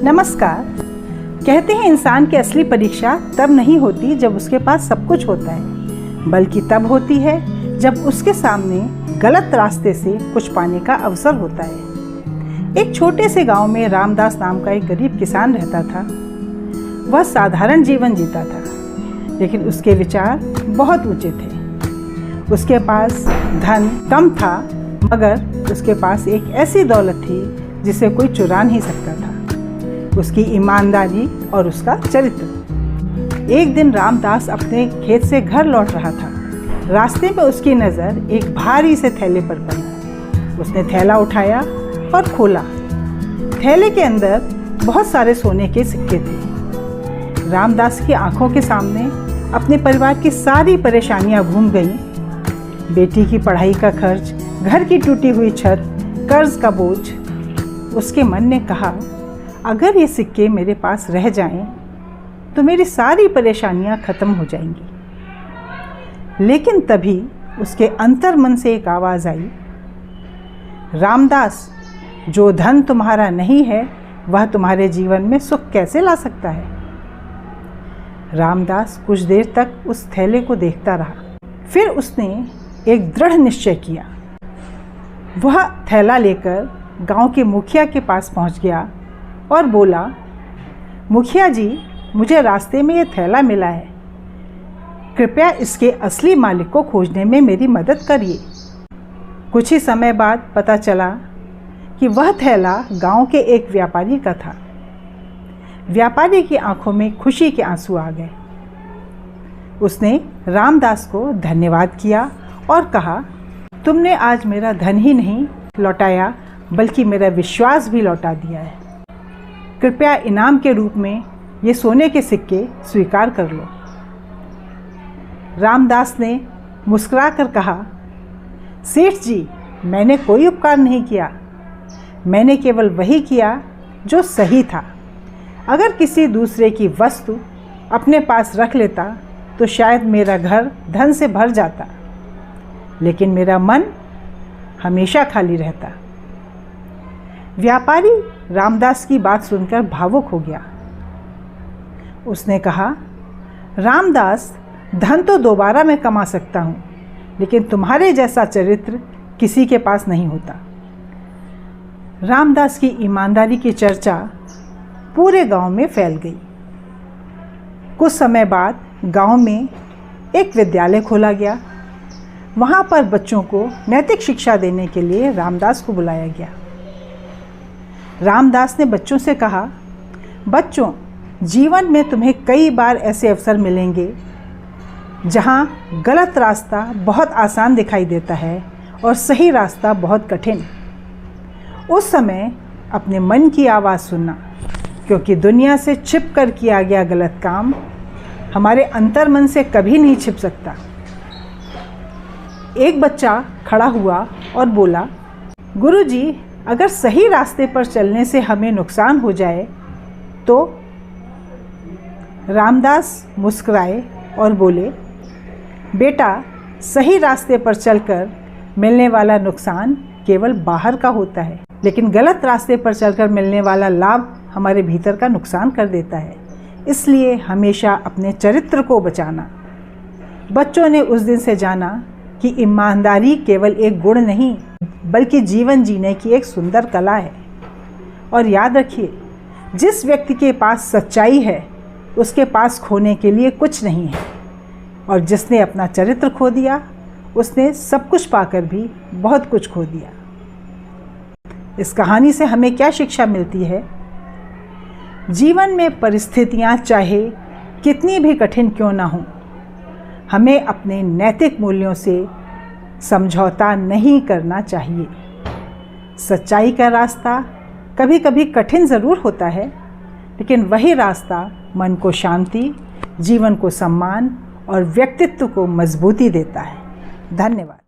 नमस्कार। कहते हैं इंसान की असली परीक्षा तब नहीं होती जब उसके पास सब कुछ होता है, बल्कि तब होती है जब उसके सामने गलत रास्ते से कुछ पाने का अवसर होता है। एक छोटे से गांव में रामदास नाम का एक गरीब किसान रहता था। वह साधारण जीवन जीता था, लेकिन उसके विचार बहुत ऊंचे थे। उसके पास धन कम था, मगर उसके पास एक ऐसी दौलत थी जिसे कोई चुरा नहीं सकता था, उसकी ईमानदारी और उसका चरित्र। एक दिन रामदास अपने खेत से घर लौट रहा था। रास्ते में उसकी नज़र एक भारी से थैले पर पड़ी। उसने थैला उठाया और खोला। थैले के अंदर बहुत सारे सोने के सिक्के थे। रामदास की आंखों के सामने अपने परिवार की सारी परेशानियां घूम गईं। बेटी की पढ़ाई का खर्च, घर की टूटी हुई छत, कर्ज का बोझ। उसके मन ने कहा, अगर ये सिक्के मेरे पास रह जाएं, तो मेरी सारी परेशानियां खत्म हो जाएंगी। लेकिन तभी उसके अंतर्मन से एक आवाज़ आई, रामदास, जो धन तुम्हारा नहीं है वह तुम्हारे जीवन में सुख कैसे ला सकता है। रामदास कुछ देर तक उस थैले को देखता रहा। फिर उसने एक दृढ़ निश्चय किया। वह थैला लेकर गांव के मुखिया के पास पहुंच गया और बोला, मुखिया जी, मुझे रास्ते में ये थैला मिला है। कृपया इसके असली मालिक को खोजने में मेरी मदद करिए। कुछ ही समय बाद पता चला कि वह थैला गांव के एक व्यापारी का था। व्यापारी की आंखों में खुशी के आंसू आ गए। उसने रामदास को धन्यवाद किया और कहा, तुमने आज मेरा धन ही नहीं लौटाया, बल्कि मेरा विश्वास भी लौटा दिया है। कृपया इनाम के रूप में ये सोने के सिक्के स्वीकार कर लो। रामदास ने मुस्कुराकर कहा, सेठ जी, मैंने कोई उपकार नहीं किया। मैंने केवल वही किया जो सही था। अगर किसी दूसरे की वस्तु अपने पास रख लेता तो शायद मेरा घर धन से भर जाता, लेकिन मेरा मन हमेशा खाली रहता। व्यापारी रामदास की बात सुनकर भावुक हो गया। उसने कहा, रामदास, धन तो दोबारा मैं कमा सकता हूँ, लेकिन तुम्हारे जैसा चरित्र किसी के पास नहीं होता। रामदास की ईमानदारी की चर्चा पूरे गांव में फैल गई। कुछ समय बाद गांव में एक विद्यालय खोला गया। वहाँ पर बच्चों को नैतिक शिक्षा देने के लिए रामदास को बुलाया गया। रामदास ने बच्चों से कहा, बच्चों, जीवन में तुम्हें कई बार ऐसे अवसर मिलेंगे जहाँ गलत रास्ता बहुत आसान दिखाई देता है और सही रास्ता बहुत कठिन। उस समय अपने मन की आवाज़ सुनना, क्योंकि दुनिया से छिप कर किया गया गलत काम हमारे अंतर्मन से कभी नहीं छिप सकता। एक बच्चा खड़ा हुआ और बोला, गुरुजी, अगर सही रास्ते पर चलने से हमें नुकसान हो जाए तो? रामदास मुस्कुराए और बोले, बेटा, सही रास्ते पर चलकर मिलने वाला नुकसान केवल बाहर का होता है, लेकिन गलत रास्ते पर चलकर मिलने वाला लाभ हमारे भीतर का नुकसान कर देता है। इसलिए हमेशा अपने चरित्र को बचाना। बच्चों ने उस दिन से जाना कि ईमानदारी केवल एक गुण नहीं, बल्कि जीवन जीने की एक सुंदर कला है। और याद रखिए, जिस व्यक्ति के पास सच्चाई है उसके पास खोने के लिए कुछ नहीं है, और जिसने अपना चरित्र खो दिया उसने सब कुछ पाकर भी बहुत कुछ खो दिया। इस कहानी से हमें क्या शिक्षा मिलती है? जीवन में परिस्थितियाँ चाहे कितनी भी कठिन क्यों ना हों, हमें अपने नैतिक मूल्यों से समझौता नहीं करना चाहिए। सच्चाई का रास्ता कभी कभी कठिन ज़रूर होता है, लेकिन वही रास्ता मन को शांति, जीवन को सम्मान और व्यक्तित्व को मजबूती देता है। धन्यवाद।